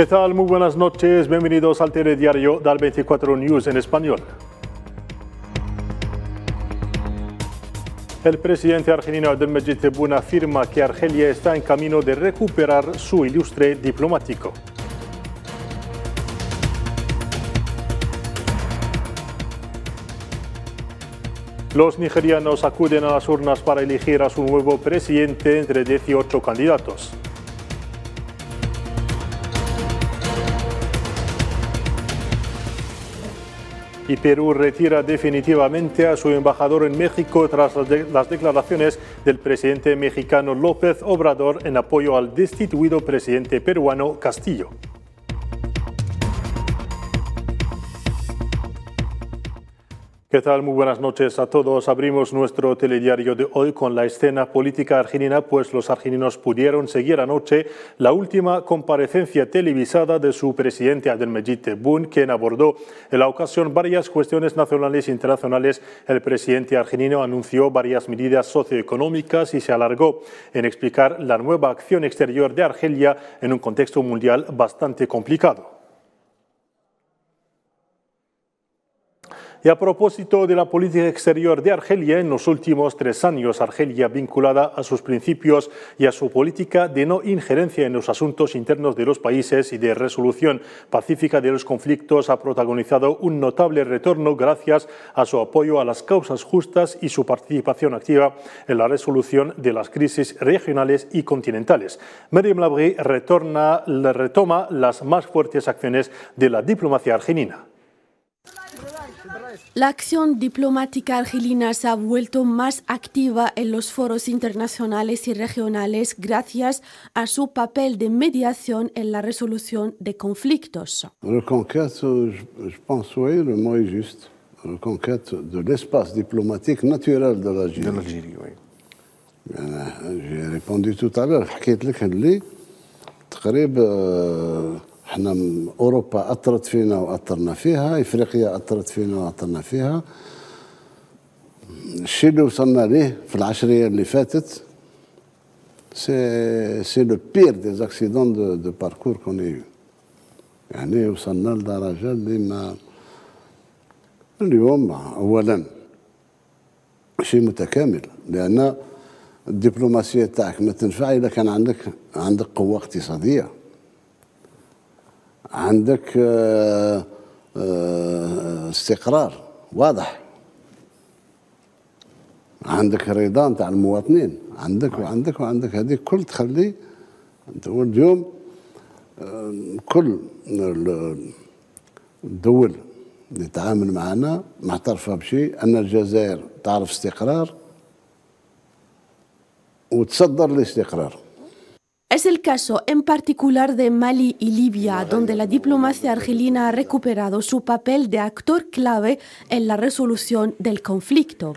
¿Qué tal? Muy buenas noches. Bienvenidos al telediario del 24 News en español. El presidente argelino Abdelmejid Tebboune afirma que Argelia está en camino de recuperar su ilustre diplomático. Los nigerianos acuden a las urnas para elegir a su nuevo presidente entre 18 candidatos. Y Perú retira definitivamente a su embajador en México tras las declaraciones del presidente mexicano López Obrador en apoyo al destituido presidente peruano Castillo. ¿Qué tal? Muy buenas noches a todos. Abrimos nuestro telediario de hoy con la escena política argelina, pues los argelinos pudieron seguir anoche la última comparecencia televisada de su presidente Abdelmejid Tebboune, quien abordó en la ocasión varias cuestiones nacionales e internacionales. El presidente argelino anunció varias medidas socioeconómicas y se alargó en explicar la nueva acción exterior de Argelia en un contexto mundial bastante complicado. Y a propósito de la política exterior de Argelia, en los últimos 3 años, Argelia, vinculada a sus principios y a su política de no injerencia en los asuntos internos de los países y de resolución pacífica de los conflictos, ha protagonizado un notable retorno gracias a su apoyo a las causas justas y su participación activa en la resolución de las crisis regionales y continentales. Mariam Labri retoma las más fuertes acciones de la diplomacia argelina. La acción diplomática argelina se ha vuelto más activa en los foros internacionales y regionales gracias a su papel de mediación en la resolución de conflictos. Reconquête, je pense, oui, le mot est juste. Reconquête de l'espace diplomatique naturel de l'Algérie. Oui. J'ai répondu tout à l'heure, حكيت لك اللي تقريبا احنا اوروبا اثرت فينا واثرنا فيها، افريقيا اثرت فينا واثرنا فيها. الشيء اللي وصلنا ليه في العشريه اللي فاتت سي لو بير دي اكسيدون دو باركور كون ايو. يعني وصلنا لدرجه اللي ما اليوم اولا شيء متكامل، لان الدبلوماسيه تاعك ما تنفع اذا كان عندك قوه اقتصاديه، عندك استقرار واضح، عندك رضا نتاع المواطنين، عندك هذه كل تخلي اليوم كل الدول اللي تتعامل معنا معترفه بشيء ان الجزائر تعرف استقرار وتصدر الاستقرار. Es el caso en particular de Mali y Libia, donde la diplomacia argelina ha recuperado su papel de actor clave en la resolución del conflicto.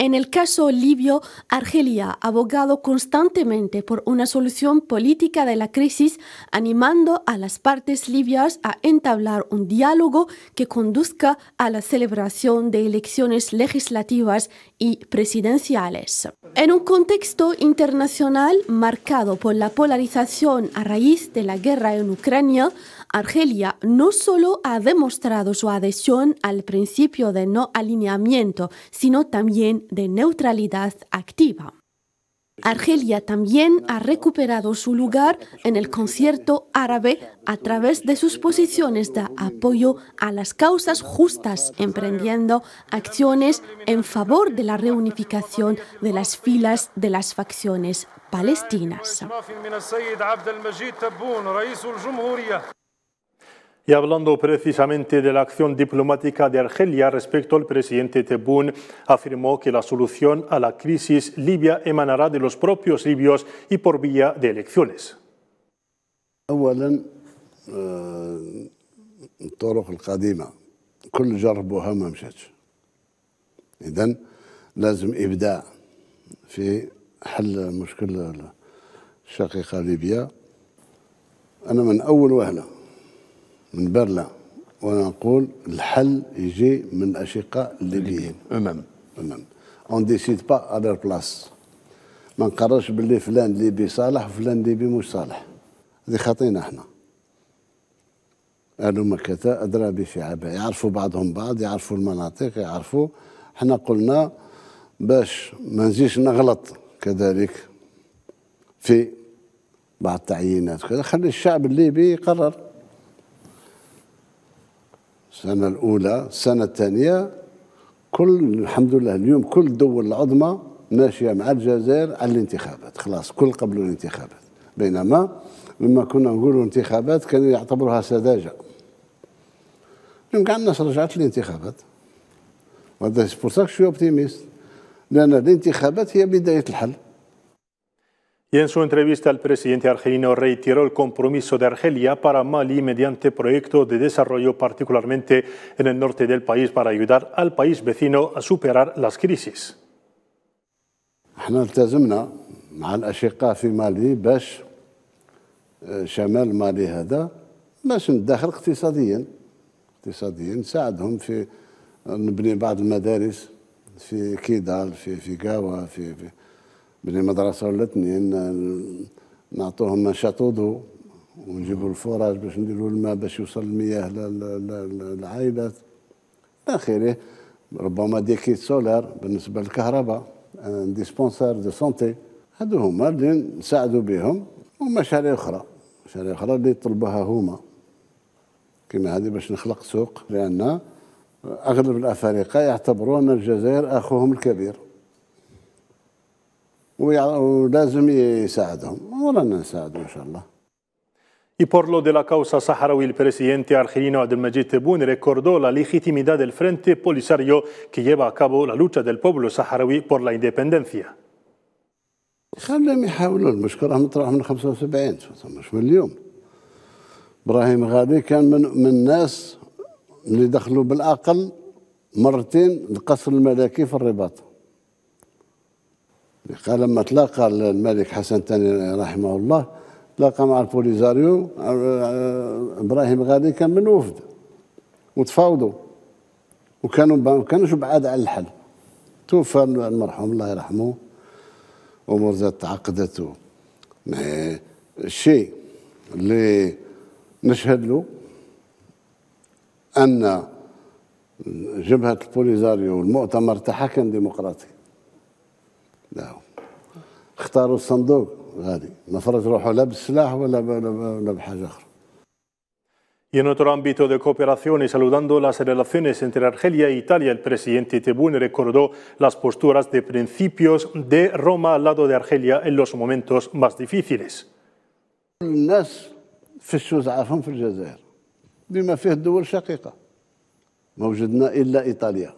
En el caso libio, Argelia ha abogado constantemente por una solución política de la crisis, animando a las partes libias a entablar un diálogo que conduzca a la celebración de elecciones legislativas y presidenciales. En un contexto internacional marcado por la polarización a raíz de la guerra en Ucrania, Argelia no solo ha demostrado su adhesión al principio de no alineamiento, sino también de neutralidad activa. Argelia también ha recuperado su lugar en el concierto árabe a través de sus posiciones de apoyo a las causas justas, emprendiendo acciones en favor de la reunificación de las filas de las facciones palestinas. Y hablando precisamente de la acción diplomática de Argelia respecto al presidente Tebboune, afirmó que la solución a la crisis libia emanará de los propios libios y por vía de elecciones. أولاً الطرق القديمة كل جربوها ما مشاتش. إذن لازم إبداع في حل مشكلة الشقيقة ليبيا. أنا من أول وهلة من برلا وانا نقول الحل يجي من الاشقاء الليبيين اون ديسيد با على لور بلاص. ما نقررش باللي فلان ليبي صالح وفلان ليبي مش صالح، هذه خطينا احنا. أهل مكة أدرى بشعبها، يعرفوا بعضهم بعض، يعرفوا المناطق، يعرفوا. احنا قلنا باش ما نزيش نغلط كذلك في بعض التعيينات كذا، خلي الشعب الليبي يقرر. السنة الأولى، السنة الثانية، الحمد لله اليوم كل الدول العظمى ماشية مع الجزائر على الانتخابات، خلاص كل قبلوا الانتخابات. بينما لما كنا نقولوا انتخابات كانوا يعتبروها سذاجة. اليوم كاع الناس رجعت للانتخابات، وهذا سبورتاك شوي اوبتيميست، لأن الانتخابات هي بداية الحل. Y en su entrevista, el presidente argelino reiteró el compromiso de Argelia para Mali mediante proyectos de desarrollo, particularmente en el norte del país, para ayudar al país vecino a superar las crisis. احنا التزمنا مع الأشقاء في مالي باش شمال مالي هذا باش ندخل اقتصاديا نساعدهم في نبني بعض المدارس في كيدال، في قاوة، في بني مدرسة ولا اثنين، نعطوهم منشط ضوء ونجيبوا الفراج باش نديروا الماء باش يوصل المياه للعائلات إلى آخره. ربما دي كيت سولار بالنسبة للكهرباء، ديسبونسار دو سونتي، هادو هما اللي نساعدوا بهم. ومشاريع أخرى اللي يطلبوها هما كما هذه باش نخلق سوق، لأن أغلب الأفارقة يعتبرون الجزائر أخوهم الكبير ولازم يساعدهم، ورانا نساعدهم إن شاء الله. Y por lo de la causa saharaui, el presidente argelino Abdelmadjid Tebboune recordó la legitimidad del Frente Polisario que lleva a cabo la lucha del pueblo saharaui por la independencia. خليهم يحاولوا، المشكلة مطرح من 75 مش من اليوم. إبراهيم غالي كان من الناس اللي دخلوا بالأقل مرتين القصر الملكي في الرباط. قال لما تلاقى الملك حسن الثاني رحمه الله، تلاقى مع البوليزاريو، إبراهيم غالي كان من وفد وتفاوضوا ما كانوش بعاد على الحل. توفى المرحوم الله يرحمه، أمور ذات تعقدت. الشيء اللي نشهد له أن جبهة البوليزاريو والمؤتمر تاعها كان ديمقراطي. لا اختاروا الصندوق غادي، ما فرض روحوا لا بالسلاح ولا بحاجة أخرى. Y en otro ámbito de cooperación y saludando las relaciones entre Argelia e Italia, el presidente Tebboune recordó las posturas de principios de Roma al lado de Argelia en los momentos más difíciles. الناس فشوا زعافهم في الجزائر بما فيه الدول الشقيقة، ما وجدنا إلا إيطاليا.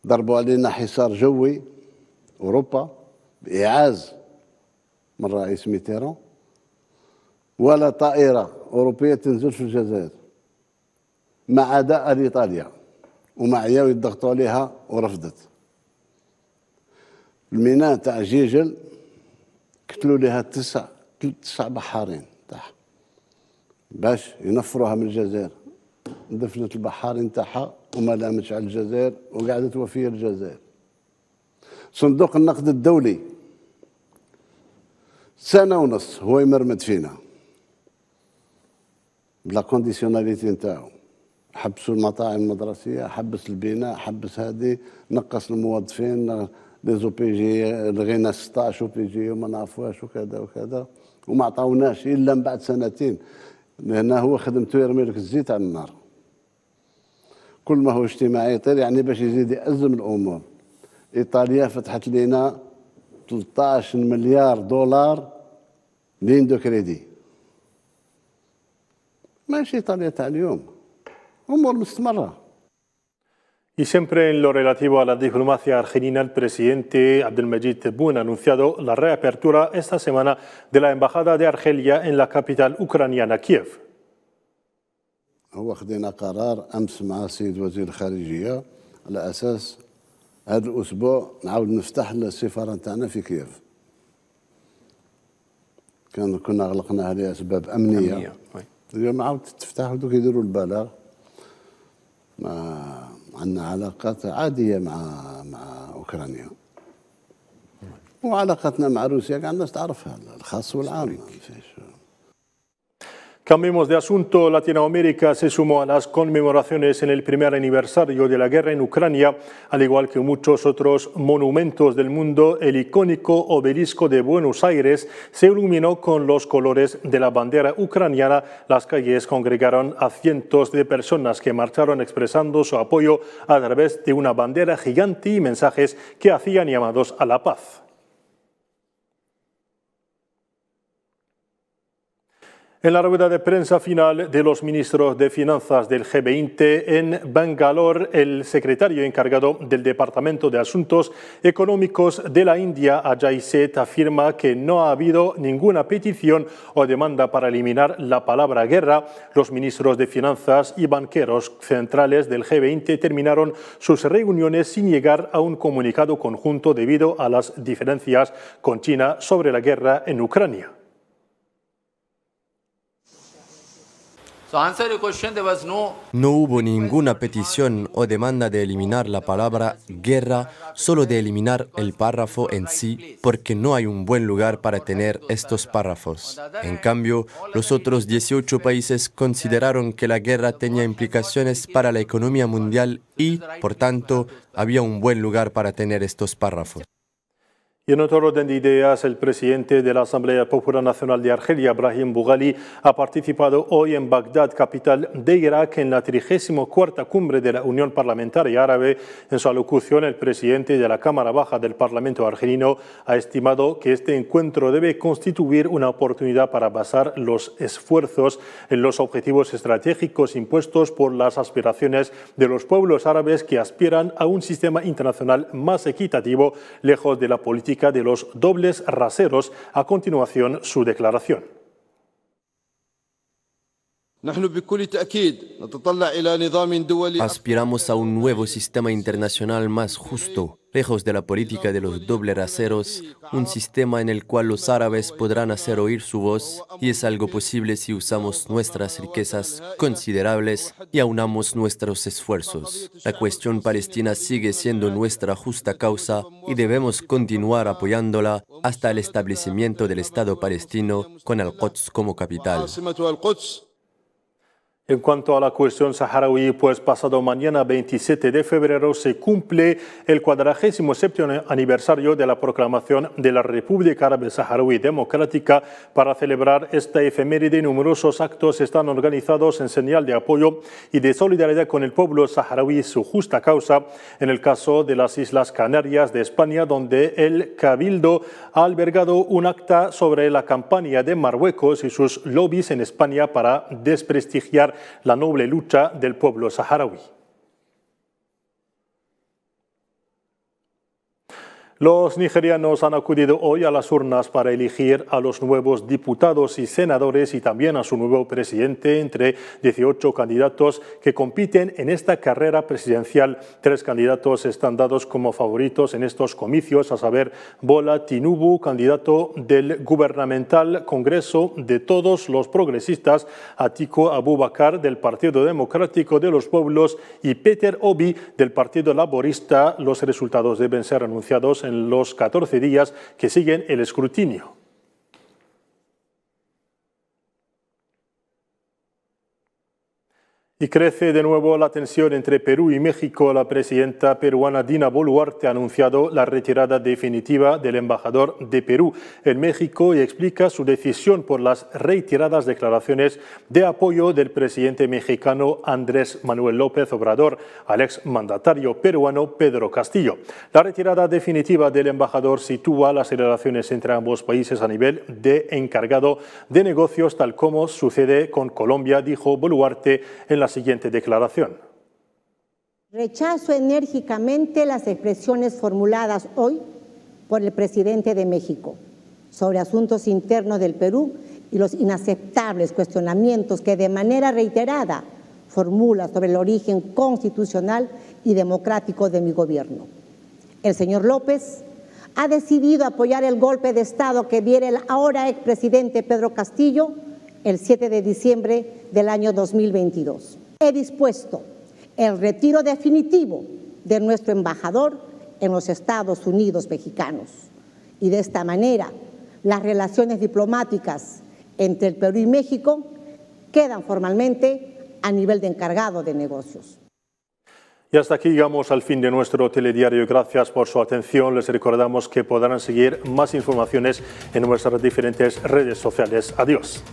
ضربوا علينا حصار جوي أوروبا بإعاز من رئيس ميتيران، ولا طائرة أوروبية تنزل في الجزائر مع عداء لإيطاليا، ومعياو يضغطوا عليها ورفضت. الميناء تاع جيجل قتلوا لها تسع بحارين تاعها باش ينفروها من الجزائر، دفنت البحارين تاعها وما لامتش على الجزائر وقعدت وفية الجزائر. صندوق النقد الدولي سنة ونص هو يمرمد فينا بلا كونديسيوناليتي نتاعو، حبسوا المطاعم المدرسية، حبس البناء، حبس هذه، نقص الموظفين، لي زو بي جي لغينا 16 او بي جي وما نعرفوهاش وكذا وكذا، وما عطاوناش الا من بعد سنتين، لان هو خدمته يرمي لك الزيت على النار. كل ما هو اجتماعي يطير، يعني باش يزيد يأزم الامور. ايطاليا فتحت لنا 13 مليار دولار لين دو كريدي. ماشي إيطاليا تاع اليوم، امور مستمره. Y siempre en lo relativo a la diplomacia argelina, el presidente Abdelmadjid Tebboune ha anunciado la reapertura esta semana de la embajada de Argelia en la capital ucraniana, Kiev. هو خدينا قرار امس مع السيد وزير الخارجيه على اساس هذا الاسبوع نعاود نفتح السفاره نتاعنا في كييف. كنا غلقناها لاسباب امنيه. اليوم عاود تفتح ودوك يديروا البلاغ. عندنا علاقات عاديه مع اوكرانيا. وعلاقتنا مع روسيا قاعد الناس تعرفها، الخاص والعام. Cambiemos de asunto. Latinoamérica se sumó a las conmemoraciones en el primer aniversario de la guerra en Ucrania, al igual que muchos otros monumentos del mundo. El icónico obelisco de Buenos Aires se iluminó con los colores de la bandera ucraniana. Las calles congregaron a cientos de personas que marcharon expresando su apoyo a través de una bandera gigante y mensajes que hacían llamados a la paz. En la rueda de prensa final de los ministros de Finanzas del G20 en Bangalore, el secretario encargado del Departamento de Asuntos Económicos de la India, Ajay Seth, afirma que no ha habido ninguna petición o demanda para eliminar la palabra guerra. Los ministros de Finanzas y banqueros centrales del G20 terminaron sus reuniones sin llegar a un comunicado conjunto debido a las diferencias con China sobre la guerra en Ucrania. No hubo ninguna petición o demanda de eliminar la palabra guerra, solo de eliminar el párrafo en sí, porque no hay un buen lugar para tener estos párrafos. En cambio, los otros 18 países consideraron que la guerra tenía implicaciones para la economía mundial y, por tanto, había un buen lugar para tener estos párrafos. Y en otro orden de ideas, el presidente de la Asamblea Popular Nacional de Argelia, Brahim Boughali, ha participado hoy en Bagdad, capital de Irak, en la 34ª cumbre de la Unión Parlamentaria Árabe. En su alocución, el presidente de la Cámara Baja del Parlamento argelino ha estimado que este encuentro debe constituir una oportunidad para basar los esfuerzos en los objetivos estratégicos impuestos por las aspiraciones de los pueblos árabes que aspiran a un sistema internacional más equitativo, lejos de la política de los dobles raseros. A continuación, su declaración. Aspiramos a un nuevo sistema internacional más justo, lejos de la política de los dobles raseros, un sistema en el cual los árabes podrán hacer oír su voz, y es algo posible si usamos nuestras riquezas considerables y aunamos nuestros esfuerzos. La cuestión palestina sigue siendo nuestra justa causa y debemos continuar apoyándola hasta el establecimiento del Estado palestino con Al-Quds como capital. En cuanto a la cuestión saharaui, pues pasado mañana 27 de febrero se cumple el 47º aniversario de la proclamación de la República Árabe Saharaui Democrática. Para celebrar esta efeméride, numerosos actos están organizados en señal de apoyo y de solidaridad con el pueblo saharaui y su justa causa. En el caso de las Islas Canarias de España, donde el Cabildo ha albergado un acta sobre la campaña de Marruecos y sus lobbies en España para desprestigiar la noble lucha del pueblo saharaui. Los nigerianos han acudido hoy a las urnas para elegir a los nuevos diputados y senadores y también a su nuevo presidente entre 18 candidatos que compiten en esta carrera presidencial. 3 candidatos están dados como favoritos en estos comicios, a saber, Bola Tinubu, candidato del gubernamental Congreso de Todos los Progresistas, Atiku Abubakar del Partido Democrático de los Pueblos y Peter Obi del Partido Laborista. Los resultados deben ser anunciados en los 14 días que siguen el escrutinio. Y crece de nuevo la tensión entre Perú y México. La presidenta peruana Dina Boluarte ha anunciado la retirada definitiva del embajador de Perú en México y explica su decisión por las reiteradas declaraciones de apoyo del presidente mexicano Andrés Manuel López Obrador al exmandatario peruano Pedro Castillo. La retirada definitiva del embajador sitúa las relaciones entre ambos países a nivel de encargado de negocios, tal como sucede con Colombia, dijo Boluarte en la siguiente declaración. Rechazo enérgicamente las expresiones formuladas hoy por el presidente de México sobre asuntos internos del Perú y los inaceptables cuestionamientos que de manera reiterada formula sobre el origen constitucional y democrático de mi gobierno. El señor López ha decidido apoyar el golpe de Estado que diera el ahora expresidente Pedro Castillo el 7 de diciembre del año 2022. He dispuesto el retiro definitivo de nuestro embajador en los Estados Unidos mexicanos y de esta manera las relaciones diplomáticas entre el Perú y México quedan formalmente a nivel de encargado de negocios. Y hasta aquí llegamos al fin de nuestro telediario. Gracias por su atención. Les recordamos que podrán seguir más informaciones en nuestras diferentes redes sociales. Adiós.